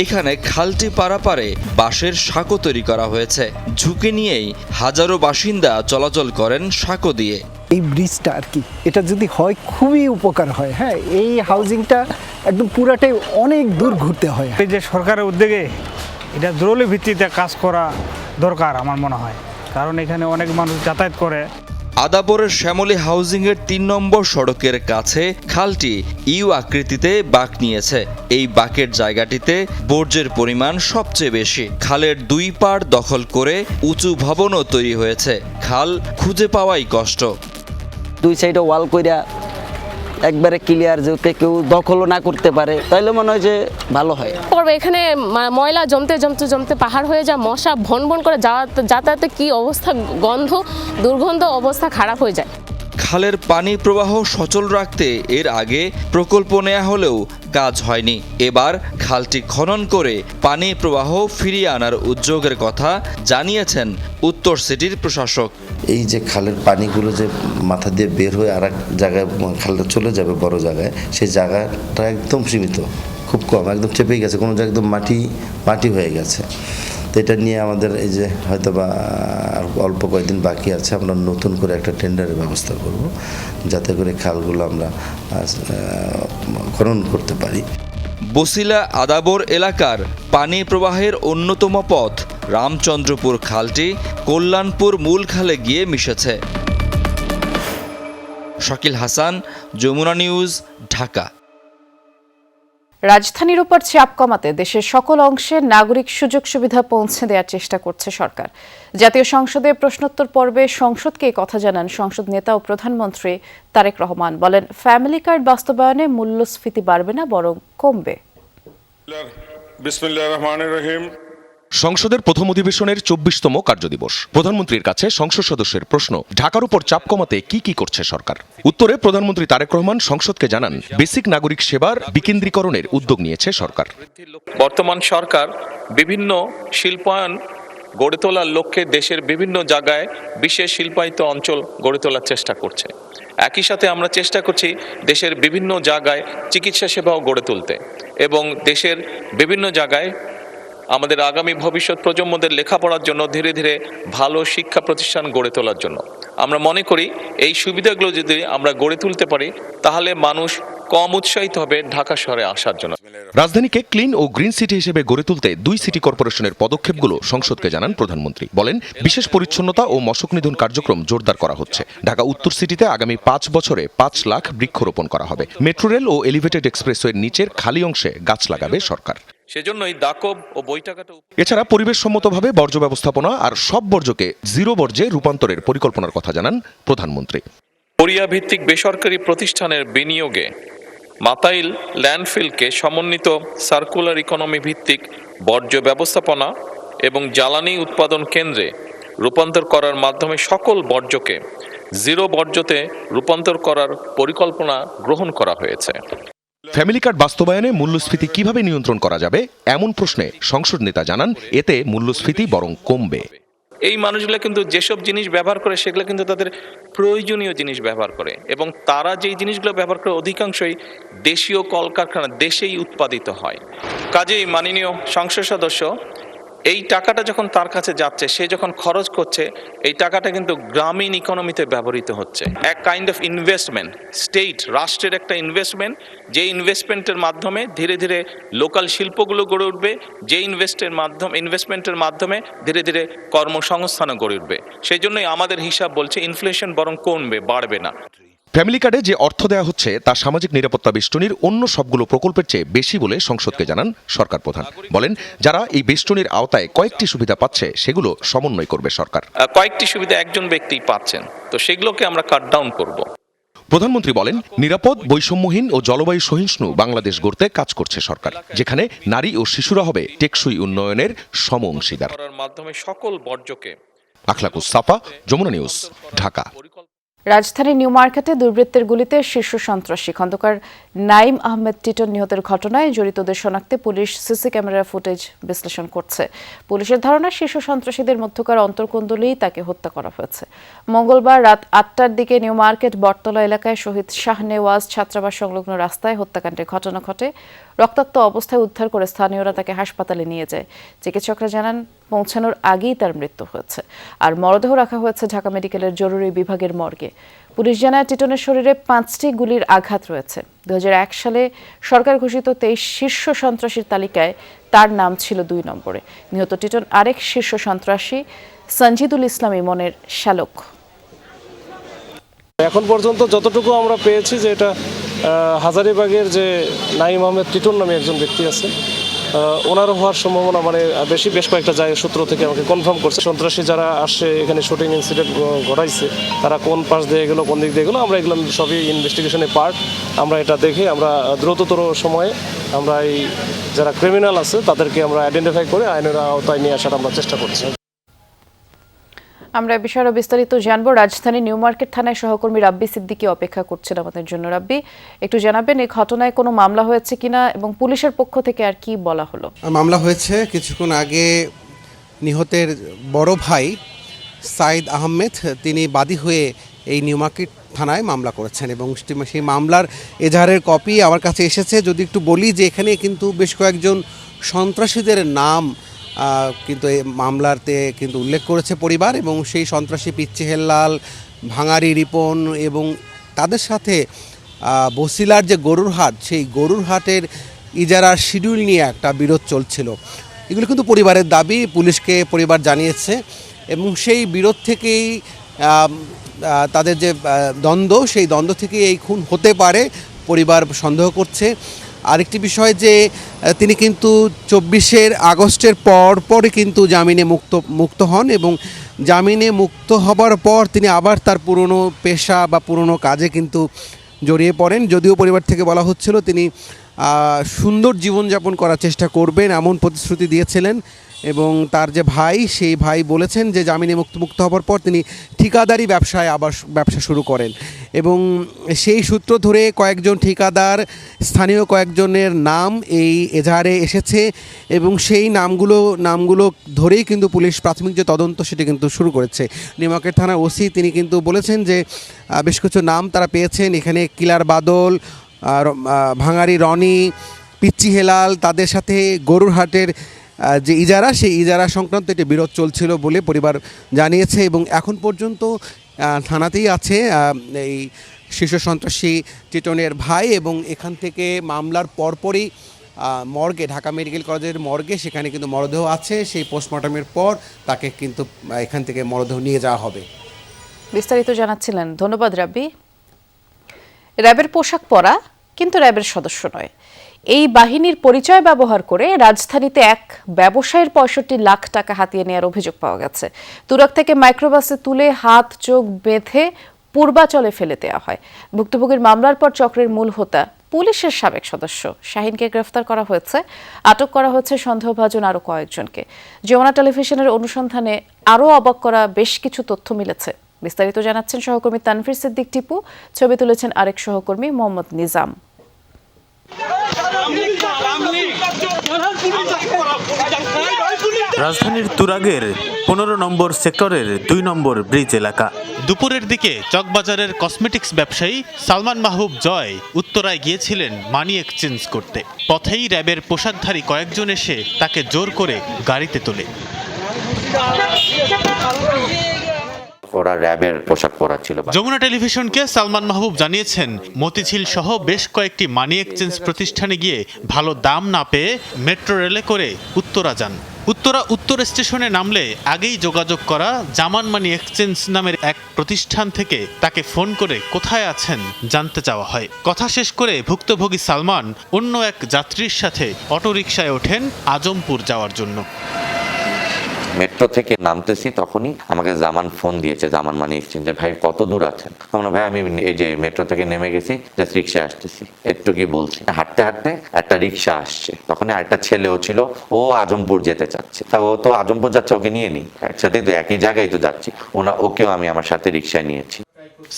এখানে খালটি পারাপারে বাঁশের সাঁকো তৈরি করা হয়েছে। ঝুঁকি নিয়েই হাজারো বাসিন্দা চলাচল করেন সাঁকো দিয়ে। এই ব্রিজটা আর কি, এটা যদি হয় খুবই উপকার হয়। হ্যাঁ, এই হাউজিংটা একদম পুরাটাই অনেক দূর ঘুরতে হয়। এই যে সরকারের উদ্যোগে এটা জরুরি ভিত্তিতে কাজ করা দরকার আমার মনে হয়, কারণ এখানে অনেক মানুষ যাতায়াত করে। আদাবরের শ্যামলী হাউজিংয়ের 3 নম্বর সড়কের কাছে খালটি ইউ আকৃতিতে বাঁক নিয়েছে। এই বাঁকের জায়গাটিতে বর্জ্যের পরিমাণ সবচেয়ে বেশি। খালের 2 পাড় দখল করে উঁচু ভবনও তৈরি হয়েছে। খাল খুঁজে পাওয়াই কষ্ট। 2 সাইডে ওয়াল কইরা একবারে ক্লিয়ার, যে কেউ দখলও না করতে পারে, তাইলে মনে হয় যে ভালো হয়। এখানে ময়লা জমতে পাহাড় হয়ে যায়, মশা ভন করে যাতায়াতে কি অবস্থা, দুর্গন্ধ অবস্থা খারাপ হয়ে যায়। খালের পানি প্রবাহ সচল রাখতে এর আগে প্রকল্প নেওয়া হলেও কাজ হয়নি। এবার খালটি খনন করে পানি প্রবাহ ফিরিয়ে আনার উদ্যোগের কথা জানিয়েছেন উত্তর সিটির প্রশাসক। এই যে খালের পানিগুলো যে মাথা দিয়ে বের হয়ে আর এক জায়গায় খালটা চলে যাবে বড় জায়গায়, সেই জায়গাটা একদম সীমিত, খুব কম, একদম চেপে গেছে, কোনো জায়গায় একদম মাটি হয়ে গেছে। তো এটা নিয়ে আমাদের এই যে হয়তো বা অল্প কয়েকদিন বাকি আছে, আমরা নতুন করে একটা টেন্ডারের ব্যবস্থা করব, যাতে করে খালগুলো আমরা খনন করতে পারি। বসিলা আদাবর এলাকার পানি প্রবাহের অন্যতম পথ রামচন্দ্রপুর খালটি কল্যাণপুর মূল খালে গিয়ে মিশেছে। শাকিল হাসান, যমুনা নিউজ, ঢাকা। রাজধানীর উপর চাপ কমাতে দেশের সকল অংশে নাগরিক সুযোগ সুবিধা পৌঁছে দেওয়ার চেষ্টা করছে সরকার। জাতীয় সংসদে প্রশ্নোত্তর পর্বে সংসদকে কথা জানান সংসদ নেতা ও প্রধানমন্ত্রী তারেক রহমান। বলেন, ফ্যামিলি কার্ড বাস্তবায়নে মূল্যস্ফীতি বাড়বে না, বরং কমবে। বিসমিল্লাহির রহমানির রহিম। সংসদের প্রথম অধিবেশনের 24তম কার্যদিবস। প্রধানমন্ত্রীর কাছে সংসদ সদস্যের প্রশ্ন, ঢাকার উপর চাপ কমাতে কি করছে সরকার? উত্তরে প্রধানমন্ত্রী তারেক রহমান সংসদকে জানান, বেসিক নাগরিক সেবার বিকেন্দ্রীকরণের উদ্যোগ নিয়েছে সরকার। বর্তমান সরকার বিভিন্ন শিল্পায়ন গড়ে তোলার লক্ষ্যে দেশের বিভিন্ন জায়গায় বিশেষ শিল্পায়িত অঞ্চল গড়ে তোলার চেষ্টা করছে। একই সাথে আমরা চেষ্টা করছি দেশের বিভিন্ন জায়গায় চিকিৎসা সেবাও গড়ে তুলতে এবং দেশের বিভিন্ন জায়গায় আমাদের আগামী ভবিষ্যৎ প্রজন্মদের লেখাপড়ার জন্য ধীরে ধীরে ভালো শিক্ষা প্রতিষ্ঠান গড়ে তোলার জন্য। আমরা মনে করি এই সুবিধাগুলো যদি আমরা গড়ে তুলতে পারি, তাহলে মানুষ কম উৎসাহিত হবে ঢাকা শহরে আসার জন্য। রাজধানীকে ক্লিন ও গ্রিন সিটি হিসেবে গড়ে তুলতে 2 সিটি কর্পোরেশনের পদক্ষেপগুলো সংসদকে জানান প্রধানমন্ত্রী। বলেন, বিশেষ পরিচ্ছন্নতা ও মশক নিধন কার্যক্রম জোরদার করা হচ্ছে। ঢাকা উত্তর সিটিতে আগামী 5 বছরে 5 লাখ বৃক্ষরোপণ করা হবে। মেট্রো রেল ও এলিভেটেড এক্সপ্রেসওয়ের নিচের খালি অংশে গাছ লাগাবে সরকার। সেজন্যই দাকব ও বৈটাঘাট। এছাড়া পরিবেশসম্মতভাবে বর্জ্য ব্যবস্থাপনা আর সব বর্জ্যকে জিরো বর্জ্যে রূপান্তরের পরিকল্পনার কথা জানান প্রধানমন্ত্রী। কোরিয়া ভিত্তিক বেসরকারি প্রতিষ্ঠানের বিনিয়োগে মাতাইল ল্যান্ডফিলকে সমন্বিত সার্কুলার ইকোনমি ভিত্তিক বর্জ্য ব্যবস্থাপনা এবং জ্বালানি উৎপাদন কেন্দ্রে রূপান্তর করার মাধ্যমে সকল বর্জ্যকে জিরো বর্জ্যতে রূপান্তর করার পরিকল্পনা গ্রহণ করা হয়েছে। ফ্যামিলি কার্ড বাস্তবায়নে মূল্যস্ফীতি কিভাবে নিয়ন্ত্রণ করা যাবে এমন প্রশ্নে সংসদ নেতা জানান, এতে মূল্যস্ফীতি বরং কমবে। এই মানুষগুলো কিন্তু যেসব জিনিস ব্যবহার করে সেগুলো কিন্তু তাদের প্রয়োজনীয় জিনিস ব্যবহার করে, এবং তারা যেই জিনিসগুলো ব্যবহার করে অধিকাংশই দেশীয় কলকারখানা দেশেই উৎপাদিত হয়। কাজেই মাননীয় সংসদ সদস্য, এই টাকাটা যখন তার কাছে যাচ্ছে, সে যখন খরচ করছে, এই টাকাটা কিন্তু গ্রামীণ ইকোনমিতে ব্যবহৃত হচ্ছে। এক কাইন্ড অফ ইনভেস্টমেন্ট, স্টেট রাষ্ট্রের একটা ইনভেস্টমেন্ট, যে ইনভেস্টমেন্টের মাধ্যমে ধীরে ধীরে লোকাল শিল্পগুলো গড়ে উঠবে, যে ইনভেস্টমেন্টের মাধ্যমে ধীরে ধীরে কর্মসংস্থানও গড়ে উঠবে। সেই জন্যই আমাদের হিসাব বলছে ইনফ্লেশন বরং কমবে, বাড়বে না। ফ্যামিলি কার্ডে যে অর্থ দেওয়া হচ্ছে তা সামাজিক নিরাপত্তা বেষ্টনীর অন্য সবগুলো প্রকল্পের চেয়ে বেশি বলে সংসদকে জানান সরকার প্রধান। বলেন, যারা এই বেষ্টনীর আওতায় কয়েকটি সুবিধা পাচ্ছে সেগুলো সমন্বয় করবে সরকার। কয়েকটি সুবিধা একজন ব্যক্তি পাচ্ছেন, তো সেগুলোকে আমরা কাট ডাউন করব। প্রধানমন্ত্রী বলেন, নিরাপদ, বৈষম্যহীন ও জলবায়ু সহিষ্ণু বাংলাদেশ গড়তে কাজ করছে সরকার, যেখানে নারী ও শিশুরা হবে টেকসই উন্নয়নের সম অংশীদার। মাধ্যমে সকল বর্জ্যকে। আখলাকুস সাফা, যমুনা নিউজ, ঢাকা। রাজধানীর নিউ মার্কেটে দুর্বৃত্তের গুলিতে শীর্ষ সন্ত্রাসী খন্দকার নাইম আহমেদ টিটন নিহতের ঘটনায় জড়িতদের শনাক্তে পুলিশ সিসি ক্যামেরার ফুটেজ বিশ্লেষণ করছে। পুলিশের ধারণা, শীর্ষ সন্ত্রাসীদের মধ্যকার অন্তর্কুণ্ডলেই তাকে হত্যা করা হয়েছে। মঙ্গলবার রাত 8টার দিকে নিউ মার্কেট বটতলা এলাকায় শহীদ শাহনেওয়াজ ছাত্রাবাস সংলগ্ন রাস্তায় হত্যাকাণ্ডের ঘটনা ঘটে। রক্তাক্ত অবস্থায় উদ্ধার করে স্থানীয়রা তাকে হাসপাতালে নিয়ে যায়। চিকিৎসকরা জানান, পৌঁছানোর আগেই তার মৃত্যু হয়েছে, আর মরদেহ রাখা হয়েছে ঢাকা মেডিকেলের জরুরি বিভাগের মর্গে। পুলিশ জানায়, টিটনের শরীরে 5টি গুলির আঘাত রয়েছে। 2001 সালে সরকার ঘোষিত 23 শীর্ষ সন্ত্রাসীর তালিকায় তার নাম ছিল 2 নম্বরে। নিহত টিটন আরেক শীর্ষ সন্ত্রাসী সঞ্জিদুল ইসলাম ইমনের শ্যালক। এখন পর্যন্ত যতটুকু আমরা পেয়েছি যে এটা হাজারীবাগের যে নাইম আহমেদ টিটন নামে একজন ব্যক্তি আছে, ওনার হওয়ার সম্ভাবনা মানে বেশ কয়েকটা জায়গায় সূত্র থেকে আমাকে কনফার্ম করছে। সন্ত্রাসী যারা আসছে এখানে শুটিং ইনসিডেন্ট ঘটাইছে, তারা কোন পাশ দিয়ে গেলো, কোন দিক দিয়ে গেলো, আমরা এগুলো সবই ইনভেস্টিগেশনের পার্ট। আমরা এটা দেখে আমরা দ্রুততর সময়ে আমরা এই যারা ক্রিমিনাল আছে তাদেরকে আমরা আইডেন্টিফাই করে আইনের আওতায় নিয়ে আসার আমরা চেষ্টা করছি। আমরা এ বিষয়ে বিস্তারিত জানবো। রাজধানী নিউ মার্কেট থানায় সহকর্মী রাব্বি সিদ্দিকী অপেক্ষা করছেন আমাদের জন্য। রাব্বি, একটু জানাবেন এই ঘটনায় কোনো মামলা হয়েছে কিনা এবং পুলিশের পক্ষ থেকে আর কি বলা হলো? মামলা হয়েছে। কিছুক্ষণ আগে নিহতের বড় ভাই সাইদ আহমেদ তিনি বাদী হয়ে এই নিউ মার্কেট থানায় মামলা করেছেন এবং সেই মামলার এজাহারের কপি আমার কাছে এসেছে। যদি একটু বলি যে এখানে কিন্তু বেশ কয়েকজন সন্ত্রাসীদের নাম কিন্তু এই মামলাতে কিন্তু উল্লেখ করেছে পরিবার, এবং সেই সন্ত্রাসী পিচ্চি হেল্লাল, ভাঙারি রিপন এবং তাদের সাথে বসিলার যে গরুর হাট, সেই গরুর হাটের ইজারার শিডিউল নিয়ে একটা বিরোধ চলছিল। এগুলো কিন্তু পরিবারের দাবি, পুলিশকে পরিবার জানিয়েছে, এবং সেই বিরোধ থেকেই তাদের যে দ্বন্দ্ব, সেই দ্বন্দ্ব থেকে এই খুন হতে পারে পরিবার সন্দেহ করছে। আরেকটি বিষয় যে তিনি কিন্তু 24 আগস্টের পরই কিন্তু জামিনে মুক্ত হন, এবং জামিনে মুক্ত হবার পর তিনি আবার তার পুরনো পেশা বা পুরনো কাজে কিন্তু জড়িয়ে পড়েন। যদিও পরিবার থেকে বলা হচ্ছিল তিনি সুন্দর জীবনযাপন করার চেষ্টা করবেন এমন প্রতিশ্রুতি দিয়েছিলেন, এবং তার যে ভাই, সেই ভাই বলেছেন যে জামিনে মুক্ত হবার পর তিনি ঠিকাদারি ব্যবসায় আবার ব্যবসা শুরু করেন, এবং সেই সূত্র ধরে কয়েকজন ঠিকাদার, স্থানীয় কয়েকজনের নাম এই এজাহারে এসেছে, এবং সেই নামগুলো ধরেই কিন্তু পুলিশ প্রাথমিক যে তদন্ত সেটা কিন্তু শুরু করেছে। নিউ মার্কেট থানার ওসি তিনি কিন্তু বলেছেন যে বেশ কিছু নাম তারা পেয়েছেন। এখানে কিলার বাদল, ভাঙারি রনি, পিচ্চি হেলাল, তাদের সাথে গরুর হাটের যে ইজারা, সেই ইজারা সংক্রান্ত একটি বিরোধ চলছিল বলে পরিবার জানিয়েছে, এবং এখন পর্যন্ত থানাতেই আছে এই শীর্ষ সন্ত্রাসী টিটনের ভাই, এবং এখান থেকে মামলার পরপরই মর্গে, ঢাকা মেডিকেল কলেজের মর্গে সেখানে কিন্তু মরদেহ আছে। সেই পোস্টমর্টমের পর তাকে কিন্তু এখান থেকে মরদেহ নিয়ে যাওয়া হবে। বিস্তারিত জানাচ্ছিলেন, ধন্যবাদ রাব্বি। র্যাবের পোশাক পরা কিন্তু র্যাবের সদস্য নয়, এই বাহিনীর পরিচয় ব্যবহার করে রাজধানীতে এক ব্যবসায়ীর 65 লাখ টাকা হাতিয়ে নেওয়ার অভিযোগ পাওয়া গেছে। তুরাগ থেকে মাইক্রোবাসে তুলে হাত চোখ বেঁধে পূর্বাচলে ফেলে দেওয়া হয়। ভুক্তভোগীর মামলার পর চক্রের মূল হোতা পুলিশের সাবেক সদস্য শাহিনকে গ্রেফতার করা হয়েছে। আটক করা হয়েছে সন্দেহভাজন আরও কয়েকজনকে। যমুনা টেলিভিশনের অনুসন্ধানে আরও অবাক করা বেশ কিছু তথ্য মিলেছে। বিস্তারিত জানাচ্ছেন সহকর্মী তানভীর সিদ্দিক টিপু, ছবি তুলেছেন আরেক সহকর্মী মোহাম্মদ নিজাম। রাজধানীর তুরাগের 15 নম্বর সেক্টরের 2 নম্বর ব্রিজ এলাকা। দুপুরের দিকে চকবাজারের কসমেটিক্স ব্যবসায়ী সালমান মাহবুব জয় উত্তরায় গিয়েছিলেন মানি এক্সচেঞ্জ করতে। পথেই র্যাবের পোশাকধারী কয়েকজন এসে তাকে জোর করে গাড়িতে তোলে। ওরা র্যাবের পোশাক পরা ছিল। যমুনা টেলিভিশনকে সালমান মাহবুব জানিয়েছেন, মতিঝিল সহ বেশ কয়েকটি মানি এক্সচেঞ্জ প্রতিষ্ঠানে গিয়ে ভালো দাম না পেয়ে মেট্রো রেলে করে উত্তরা যান। উত্তর স্টেশনে নামলে আগেই যোগাযোগ করা জামান মানি এক্সচেঞ্জ নামের এক প্রতিষ্ঠান থেকে তাকে ফোন করে কোথায় আছেন জানতে চাওয়া হয়। কথা শেষ করে ভুক্তভোগী সালমান অন্য এক যাত্রীর সাথে অটোরিকশায় ওঠেন আজমপুর যাওয়ার জন্য। মেট্রো থেকে নামতেছি তখনই আমাকে জামান ফোন দিয়েছে, জামান মানি এক্সচেঞ্জে। ভাই কত দূর আছেন? আমরা ভাই আমি এই যে মেট্রো থেকে নেমে গেছি, জাস্ট রিক্সায় আসতেছি, একটু কি বলছি। হাঁটতে হাঁটতে একটা রিক্সা আসছে, তখন আরেকটা ছেলেও ছিল, ও আজমপুর যেতে চাচ্ছে। তা ও তো আজমপুর যাচ্ছে, ওকে নিয়ে নিই, একসাথে তো একই জায়গায় তো যাচ্ছি। ওকেও আমি আমার সাথে রিক্সায় নিয়েছি।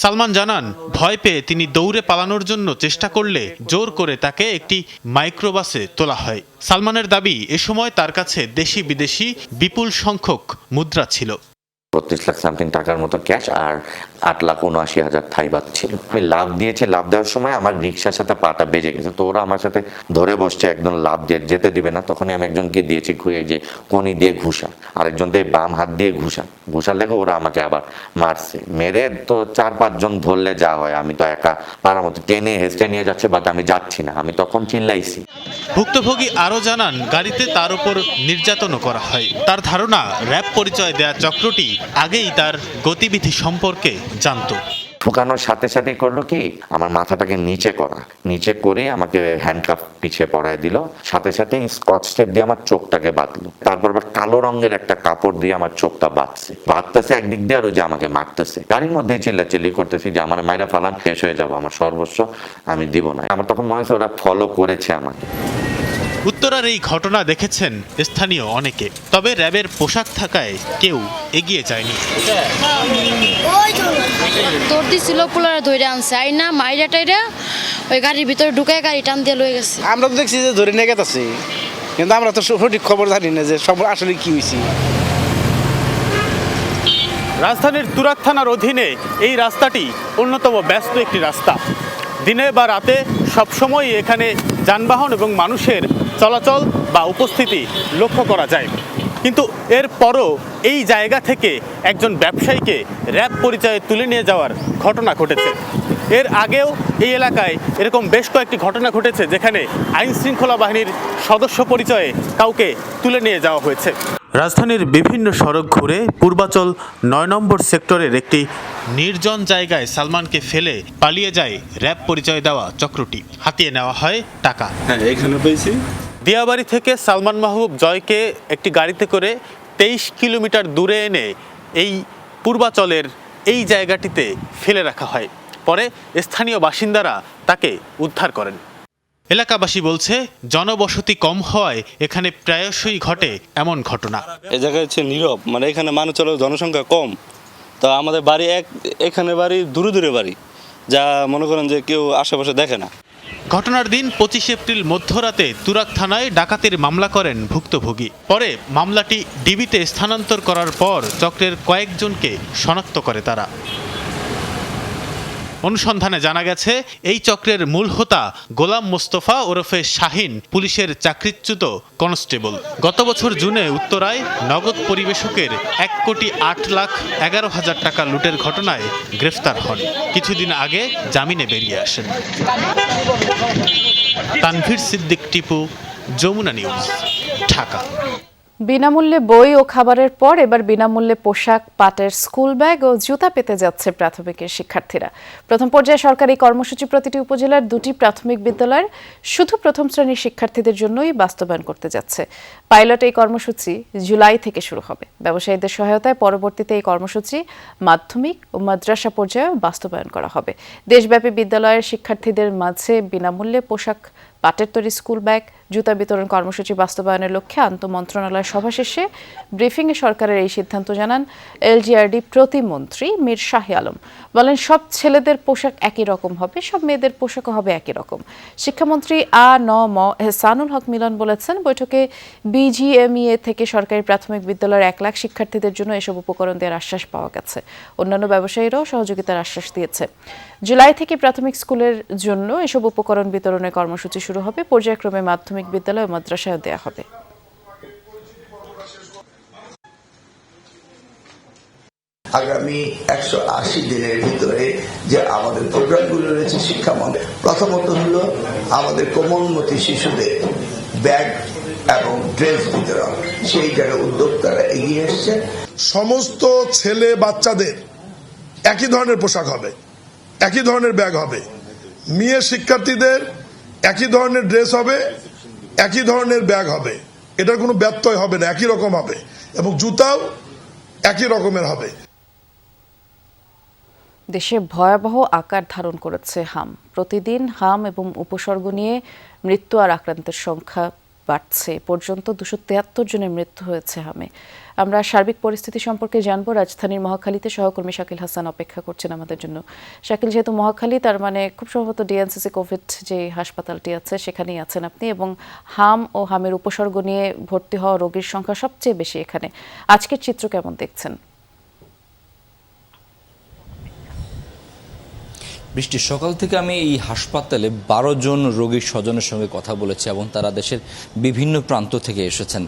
সালমান জানান, ভয় পেয়ে তিনি দৌড়ে পালানোর জন্য চেষ্টা করলে জোর করে তাকে একটি মাইক্রোবাসে তোলা হয়। সালমানের দাবি, এ সময় তার কাছে দেশি বিদেশি বিপুল সংখ্যক মুদ্রা ছিল। 32 লাখ সামথিং টাকার মতো ক্যাশ আর 8,79,000 থাই বাদ ছিল। আমি লাভ দিয়েছি, লাভ দেওয়ার সময় আমার রিক্সার সাথে পাটা বেজে গেছে, তো ওরা আমার সাথে ধরে বসছে, একদম লাভ দিয়ে যেতে দিবে না। তখনই আমি একজনকে দিয়েছি ঘুরে যে কনি দিয়ে ঘুষা, আরেকজন দিয়ে বাম হাত দিয়ে ঘুষার লেগে ওরা আমাকে আবার মারছে। মেরে তো 4-5 জন ধরলে যা হয়, আমি তো একা পারার মতো টেনে হেসটে নিয়ে যাচ্ছে, বাট আমি যাচ্ছি না, আমি তখন চিল্লাইছি। ভুক্তভোগী আরও জানান, গাড়িতে তার উপর নির্যাতনও করা হয়। তার ধারণা, র্যাব পরিচয় দেয়া চক্রটি আগেই তার গতিবিধি সম্পর্কে জানতো। ঠোকানোর সাথে সাথে করলো কি, আমার মাথাটাকে নিচে করে আমাকে হ্যান্ডকাফ পিছিয়ে পরায় দিল, সাথে সাথে স্কচ টেপ দিয়ে আমার চোখটাকে বাঁধলো। তারপর আবার কালো রঙের একটা কাপড় দিয়ে আমার চোখটা বাঁধতেছে একদিক দিয়ে, আর ওই যে আমাকে মারতেছে। গাড়ির মধ্যে চিল্লাচিল্লি করতেছি যে আমার মায়েরা ফালান, শেষ হয়ে যাবো, আমার সর্বস্ব আমি দিব না। আমার তখন মনে হচ্ছে ওরা ফলো করেছে আমাকে। উত্তরার এই ঘটনা দেখেছেন স্থানীয় অনেকে, তবে র্যাবের পোশাক থাকায় কেউ এগিয়ে যায়নি। তোর দিছিল পোলারে ধরে আনছে, আইনা মাইরা টাইরা ওই গাড়ির ভিতরে ঢুকায় গাড়ি টান দিয়ে লয়ে গেছে। আমরা তো দেখছি যে ধরে নিয়ে গেছে, কিন্তু আমরা তো সঠিক খবর জানি না যে সব আসলে কি হয়েছে। রাজধানীর তুরাগ থানার অধীনে এই রাস্তাটি অন্যতম ব্যস্ত একটি রাস্তা। দিনে বা রাতে সবসময় এখানে যানবাহন এবং মানুষের চলাচল বা উপস্থিতি লক্ষ্য করা যায়, কিন্তু এরপরও এই জায়গা থেকে একজন ব্যবসায়ীকে র্যাব পরিচয়ে তুলে নিয়ে যাওয়ার ঘটনা ঘটেছে। এর আগেও এই এলাকায় এরকম বেশ কয়েকটি ঘটনা ঘটেছে, যেখানে আইন শৃঙ্খলা বাহিনীর সদস্য পরিচয়ে কাউকে তুলে নিয়ে যাওয়া হয়েছে। রাজধানীর বিভিন্ন সড়ক ঘুরে পূর্বাচল 9 নম্বর সেক্টরের একটি নির্জন জায়গায় সালমানকে ফেলে পালিয়ে যায় র্যাব পরিচয় দেওয়া চক্রটি। হাতিয়ে নেওয়া হয় টাকা। এখানে পেয়েছি। দিয়াবাড়ি থেকে সালমান মাহবুব জয়কে একটি গাড়িতে করে 23 কিলোমিটার দূরে এনে এই পূর্বাচলের এই জায়গাটিতে ফেলে রাখা হয়। পরে স্থানীয় বাসিন্দারা তাকে উদ্ধার করেন। এলাকাবাসী বলছে, জনবসতি কম হওয়ায় এখানে প্রায়শই ঘটে এমন ঘটনা। এই জায়গায় হচ্ছে নীরব, মানে এখানে মানুষ চলার জনসংখ্যা কম, তো আমাদের বাড়ি এখানে বাড়ি দূরে বাড়ি, যা মনে করেন যে কেউ আশেপাশে দেখে না। ঘটনার দিন 25 এপ্রিল মধ্যরাতে তুরাগ থানায় ডাকাতির মামলা করেন ভুক্তভোগী। পরে মামলাটি ডিবিতে স্থানান্তর করার পর চক্রের কয়েকজনকে শনাক্ত করে তারা। অনুসন্ধানে জানা গেছে, এই চক্রের মূল হোতা গোলাম মোস্তফা ওরফে শাহিন পুলিশের চাকরিচ্যুত কনস্টেবল। গত বছর জুনে উত্তরায় নগদ পরিবেশকের 1,08,11,000 টাকা লুটের ঘটনায় গ্রেফতার হন। কিছুদিন আগে জামিনে বেরিয়ে আসেন। তানভীর সিদ্দিক টিপু, যমুনা নিউজ, ঢাকা। বিনামূল্যে বই ও খাবারের পর এবার বিনামূল্যে পোশাক, পাটের স্কুল ব্যাগ ও জুতা পেতে যাচ্ছে প্রাথমিকের শিক্ষার্থীরা। প্রথম পর্যায়ে সরকারি কর্মসূচি প্রতিটি উপজেলার 2টি প্রাথমিক বিদ্যালয়ের শুধু প্রথম শ্রেণীর শিক্ষার্থীদের জন্যই বাস্তবায়ন করতে যাচ্ছে। পাইলট এই কর্মসূচি জুলাই থেকে শুরু হবে। ব্যবসায়ীদের সহায়তায় পরবর্তীতে এই কর্মসূচি মাধ্যমিক ও মাদ্রাসা পর্যায়ে বাস্তবায়ন করা হবে। দেশব্যাপী বিদ্যালয়ের শিক্ষার্থীদের মাঝে বিনামূল্যে পোশাক, পাটের তৈরি স্কুল ব্যাগ, জুতা বিতরণ কর্মসূচি বাস্তবায়নের লক্ষ্যে আন্তঃমন্ত্রণালয় সভা শেষে ব্রিফিংয়ে সরকারের এই সিদ্ধান্ত জানান এলজিআরডি প্রতিমন্ত্রী মীর শাহি আলম। বলেন, সব ছেলেদের পোশাক একই রকম হবে, সব মেয়েদের পোশাকও হবে একই রকম। শিক্ষামন্ত্রী ম এহসানুল হক মিলন বলেছেন, বৈঠকে বিজিএমইএ থেকে সরকারি প্রাথমিক বিদ্যালয়ের 1 লাখ শিক্ষার্থীদের জন্য এসব উপকরণ দেওয়ার আশ্বাস পাওয়া গেছে। অন্যান্য ব্যবসায়ীরাও সহযোগিতার আশ্বাস দিয়েছে। জুলাই থেকে প্রাথমিক স্কুলের জন্য এসব উপকরণ বিতরণের কর্মসূচি শুরু হবে। পর্যায়ক্রমে মাধ্যমিক বিদ্যালয় ও মাদ্রাসায় দেওয়া হবে। আগামী 180 দিনের ভিতরে যে আমাদের প্রোগ্রামগুলো রয়েছে শিক্ষামন্ত্রী, প্রথমত হলো আমাদের কোমলমতি শিশুদের ব্যাগ এবং ড্রেস বিতরণ, সেই জায়গায় উদ্যোক্তারা এগিয়ে এসছে। সমস্ত ছেলে বাচ্চাদের একই ধরনের পোশাক হবে, একই ধরনের ব্যাগ হবে। মেয়ে শিক্ষার্থীদের একই ধরনের ড্রেস হবে, একই ধরনের ব্যাগ হবে। এটার কোনো ব্যত্যয় হবে না, একই রকম হবে এবং জুতাও একই রকমের হবে। দেশে ভয়াবহ আকার ধারণ করেছে হাম। প্রতিদিন হাম এবং উপসর্গ নিয়ে মৃত্যু আর আক্রান্তের সংখ্যা বাড়ছে। পর্যন্ত 273 জনের মৃত্যু হয়েছে হামে। আমরা সার্বিক পরিস্থিতি সম্পর্কে জানবো। রাজধানীর মহাখালীতে সহকর্মী শাকিল হাসান অপেক্ষা করছেন আমাদের জন্য। শাকিল, যেহেতু মহাখালী, তার মানে খুব সম্ভবত ডিএনসিসি কোভিড যে হাসপাতালটি আছে সেখানেই আছেন আপনি, এবং হাম ও হামের উপসর্গ নিয়ে ভর্তি হওয়া রোগীর সংখ্যা সবচেয়ে বেশি এখানে। আজকের চিত্র কেমন দেখছেন? বৃষ্টি, সকাল থেকে আমি এই হাসপাতালে 12 জন রোগীর স্বজনের সঙ্গে কথা বলেছি এবং তারা দেশের বিভিন্ন প্রান্ত থেকে এসেছেন।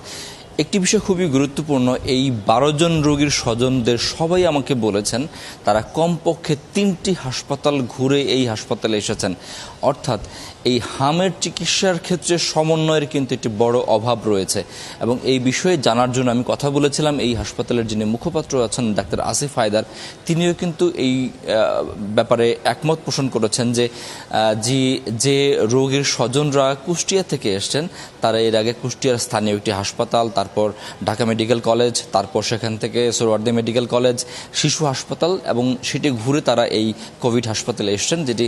একটি বিষয় খুবই গুরুত্বপূর্ণ, এই 12 জন রোগীর স্বজনদের সবাই আমাকে বলেছেন তারা কমপক্ষে 3টি হাসপাতাল ঘুরে এই হাসপাতালে এসেছেন। অর্থাৎ এই হামের চিকিৎসার ক্ষেত্রে সমন্বয়ের কিন্তু একটি বড় অভাব রয়েছে এবং এই বিষয়ে জানার জন্য আমি কথা বলেছিলাম এই হাসপাতালের যিনি মুখপাত্র আছেন ডাক্তার আসিফ হায়দার, তিনিও কিন্তু এই ব্যাপারে একমত পোষণ করেছেন যে রোগীর স্বজনরা কুষ্টিয়া থেকে এসছেন তারা এর আগে কুষ্টিয়ার স্থানীয় একটি হাসপাতাল, তারপর ঢাকা মেডিকেল কলেজ, তারপর সেখান থেকে সোহরাওয়ার্দী মেডিকেল কলেজ, শিশু হাসপাতাল এবং সেটি ঘুরে তারা এই কোভিড হাসপাতালে এসছেন, যেটি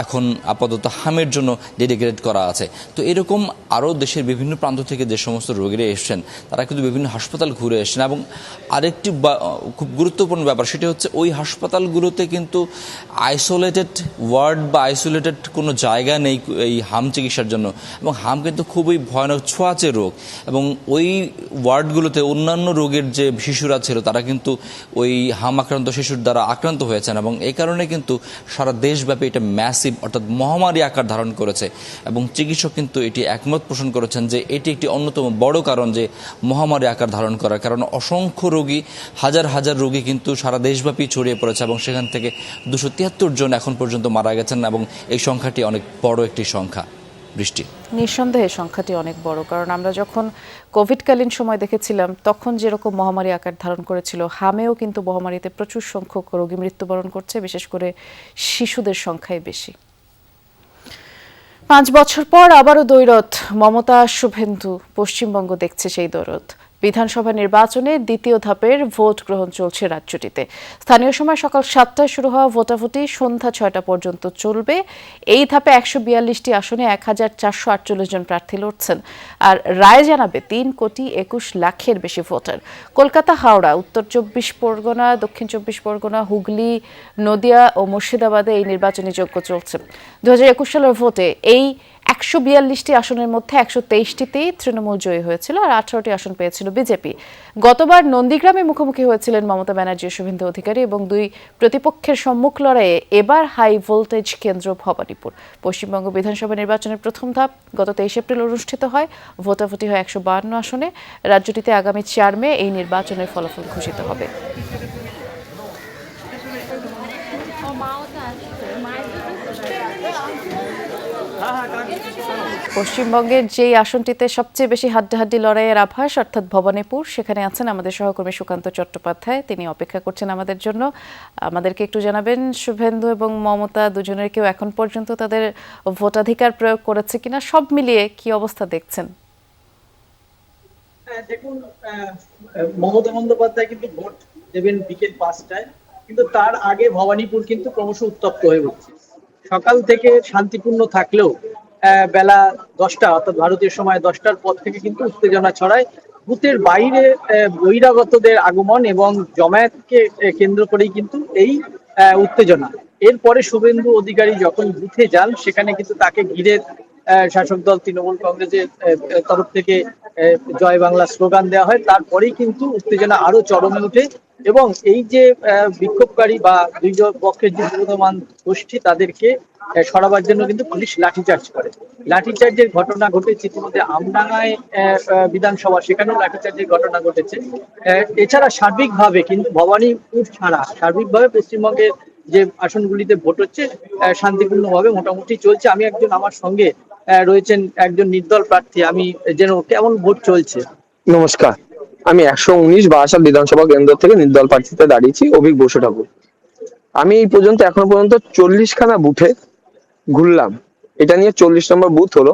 এখন আপাতত হামের জন্য ডেডিকেটেড করা আছে। তো এরকম আরও দেশের বিভিন্ন প্রান্ত থেকে যে সমস্ত রোগীরা এসছেন তারা কিন্তু বিভিন্ন হাসপাতাল ঘুরে এসছেন। এবং আরেকটি খুব গুরুত্বপূর্ণ ব্যাপার সেটি হচ্ছে ওই হাসপাতালগুলোতে কিন্তু আইসোলেটেড ওয়ার্ড বা আইসোলেটেড কোনো জায়গা নেই এই হাম চিকিৎসার জন্য, এবং হাম কিন্তু খুবই ভয়ানক ছোঁয়াচে রোগ এবং ওই ওয়ার্ডগুলোতে অন্যান্য রোগের যে শিশুরা ছিল তারা কিন্তু ওই হাম আক্রান্ত শিশুর দ্বারা আক্রান্ত হয়েছেন এবং এই কারণে কিন্তু সারা দেশব্যাপী এটা ম্যাসিভ অর্থাৎ মহামারী আকার ধারণ করেছে এবং চিকিৎসক কিন্তু এটি একমত পোষণ করেছেন যে এটি একটি অন্যতম বড় কারণ যে মহামারী আকার ধারণ করার কারণ অসংখ্য রোগী, হাজার হাজার রোগী কিন্তু সারা দেশব্যাপী ছড়িয়ে পড়েছে এবং সেখান থেকে 273 জন এখন পর্যন্ত মারা গেছেন এবং এই সংখ্যাটি অনেক বড় একটি সংখ্যা। বৃষ্টি, নিঃসন্দেহে সংখ্যাটি অনেক বড়, কারণ আমরা যখন কোভিডকালীন সময় দেখেছিলাম তখন যেরকম মহামারী আকার ধারণ করেছিল, হামেও কিন্তু মহামারীতে প্রচুর সংখ্যক রোগী মৃত্যুবরণ করছে, বিশেষ করে শিশুদের সংখ্যাই বেশি। 5 বছর পর আবারও দ্বৈরথ। মমতা শুভেন্দু পশ্চিমবঙ্গ দেখছে সেই দ্বৈরথ। বিধানসভা নির্বাচনে দ্বিতীয় ধাপের ভোট গ্রহণ চলছে রাজ্যটিতে। স্থানীয় সময় সকাল 7টায় শুরু হওয়া ভোটাভুটি সন্ধ্যা 6টা পর্যন্ত চলবে। এই ধাপে 142টি আসনে 1448 জন প্রার্থী লড়ছেন। আর রায় জানাবে 3,21 লাখের বেশি ভোটার। কলকাতা, হাওড়া, উত্তর 24 পরগনা, দক্ষিণ 24 পরগনা, হুগলি, নদিয়া ও মুর্শিদাবাদে এই নির্বাচনী যজ্ঞ চলছে। 2021 সালের ভোটে এই 142টি আসনের মধ্যে 123টিতেই তৃণমূল জয়ী হয়েছিল আর 18টি আসন পেয়েছিল বিজেপি। গতবার নন্দীগ্রামে মুখোমুখি হয়েছিলেন মমতা ব্যানার্জি ও শুভেন্দু অধিকারী এবং দুই প্রতিপক্ষের সম্মুখ লড়াইয়ে এবার হাই ভোল্টেজ কেন্দ্র ভবানীপুর। পশ্চিমবঙ্গ বিধানসভা নির্বাচনের প্রথম ধাপ গত 23 এপ্রিল অনুষ্ঠিত হয়। ভোটাভুটি হয় 152 আসনে। রাজ্যটিতে আগামী 4 মে এই নির্বাচনের ফলাফল ঘোষিত হবে। পশ্চিমবঙ্গের যেই আসনটিতে সবচেয়ে বেশি হাড্ডাহাড্ডি লড়াইয়ের আভাস অর্থাৎ ভবানীপুর, সেখানে আছেন আমাদের সহকর্মী সুকান্ত চট্টোপাধ্যায়। তিনি অপেক্ষা করছেন আমাদের জন্য। আমাদেরকে একটু জানাবেন, শুভেন্দু এবং মমতা দুজনের কেউ এখন পর্যন্ত তাদের ভোটাধিকার প্রয়োগ করেছে কিনা, সব মিলিয়ে কি অবস্থা দেখছেন? দেখুন, মমতা বন্দ্যোপাধ্যায় কিন্তু ভোট দেবেন বিকেল 5টায়, কিন্তু তার আগে ভবানীপুর কিন্তু ক্রমশ উত্তপ্ত হয়ে উঠছে। সকাল থেকে শান্তিপূর্ণ থাকলেও বেলা 10টা অর্থাৎ ভারতীয় সময় 10টার পর থেকে কিন্তু উত্তেজনা ছড়ায়। বুথের বাইরে বহিরাগতদের আগমন এবং জমায়েতকে কেন্দ্র করেই কিন্তু এই উত্তেজনা। এরপরে শুভেন্দু অধিকারী যখন বুথে যান সেখানে কিন্তু তাকে ঘিরে শাসক দল তৃণমূল কংগ্রেসের তরফ থেকে জয় বাংলা স্লোগান দেওয়া হয়। তারপরেই কিন্তু উত্তেজনা আরো চরমে ওঠে এবং এই যে বিক্ষোভকারী বা দুই পক্ষের যে বিরোধমান গোষ্ঠী তাদেরকে সরাবার জন্য কিন্তু পুলিশ লাঠিচার্জ করে। লাঠিচার্জের ঘটনা ঘটেছে ইতিমধ্যে আমডাঙ্গায় বিধানসভা, সেখানেও লাঠিচার্জের ঘটনা ঘটেছে। এছাড়া সার্বিকভাবে কিন্তু ভবানীপুর ছাড়া সার্বিকভাবে পশ্চিমবঙ্গের যে আসনগুলিতে ভোট হচ্ছে শান্তিপূর্ণভাবে মোটামুটি চলছে। আমি আমার সঙ্গে রয়েছেন একজন নির্দল প্রার্থী, আমি যেন কেমন ভোট চলছে। নমস্কার, আমি 119 বারাসাত বিধানসভা কেন্দ্র থেকে নির্দল প্রার্থীতে দাঁড়িয়েছি, অভিক বসু ঠাকুর। আমি এই পর্যন্ত এখনো পর্যন্ত 40খানা বুথে ঘুরলাম, এটা নিয়ে 40 নম্বর বুথ হলো।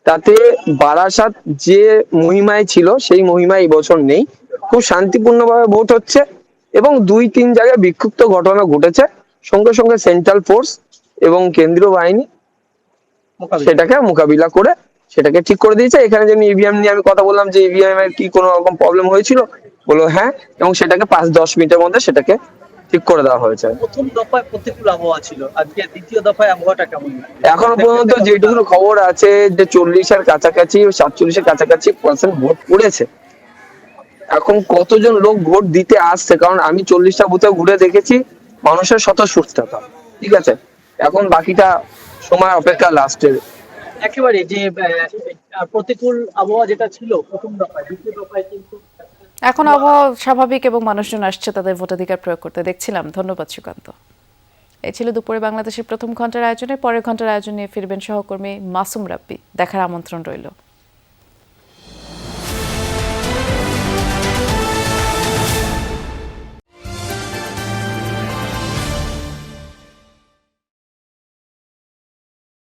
তাতে বারাসাত যে মহিমায় ছিল সেই মহিমা এই বছর নেই। খুব শান্তিপূর্ণভাবে ভোট হচ্ছে এবং 2-3 জায়গায় বিক্ষিপ্ত ঘটনা ঘটেছে। সঙ্গে সঙ্গে সেন্ট্রাল ফোর্স এবং কেন্দ্রীয় বাহিনী সেটাকে মোকাবিলা করে সেটাকে ঠিক করে দিয়েছে। এখানে যেমনি ইভিএম নিয়ে আমি কথা বললাম যে ইভিএম এর কি কোনো রকম প্রবলেম হয়েছিল, বললো হ্যাঁ, এবং সেটাকে 5-10 মিনিটের মধ্যে সেটাকে ঠিক করে দেওয়া হয়েছে। প্রথম দফায় প্রতিকূল আবহাওয়া ছিল, আজকে দ্বিতীয় দফায় আবহাওয়াটা কেমন? এখনো পর্যন্ত যেটুকু খবর আছে যে 40-এর কাছাকাছি 47-এর কাছাকাছি % ভোট পড়েছে। এখন কতজন লোক ভোট দিতে আসছে, কারণ আমি 40টা বুথে ঘুরে দেখেছি মানুষের স্বতঃস্ফূর্ততা, ঠিক আছে। এখন বাকিটা সময় অপেক্ষা লাস্টের। একেবারে যে প্রতিকূল আবহাওয়া যেটা ছিল প্রথম দফায়, দ্বিতীয় দফায় কিন্তু এখন আবহাওয়া স্বাভাবিক এবং মানুষজন আসছে তাদের ভোটাধিকার প্রয়োগ করতে, দেখছিলাম। ধন্যবাদ সুকান্ত। এই ছিল দুপুরে বাংলাদেশের প্রথম ঘন্টার আয়োজনে। পরের ঘন্টার আয়োজন নিয়ে ফিরবেন সহকর্মী মাসুম রাব্বি। দেখার আমন্ত্রণ রইল।